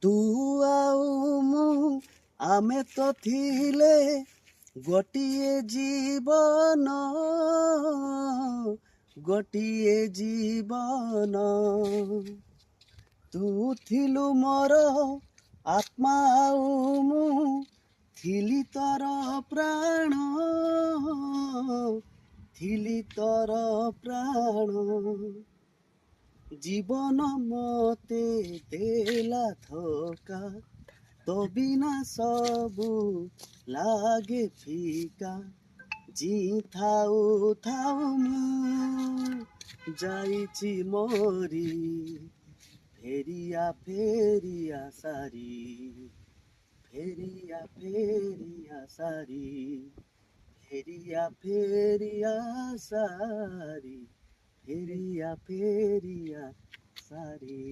ତୁ ଆଉ ମୁଁ ଆମେ ତ ଥିଲେ ଗୋଟିଏ ଜୀବନ, ଗୋଟିଏ ଜୀବନ। ତୁ ଥିଲୁ ମୋର ଆତ୍ମା ଆଉ ମୁଁ ଥିଲି ତୋର ପ୍ରାଣ, ଥିଲି ତୋର ପ୍ରାଣ। ଜୀବନ ମତେ ଦେଲା ଧୋକା, ତୋ ବିନା ସବୁ ଲାଗେ ଫିକା। ଥାଉ ଥାଉ ମୁଁ ଯାଇଛି ମରି, ଫେରିଆ ସାରି, ଫେରିଆ ସାରି, ଫେରିଆ ସାରି, ଫେରିଆ ସାରି।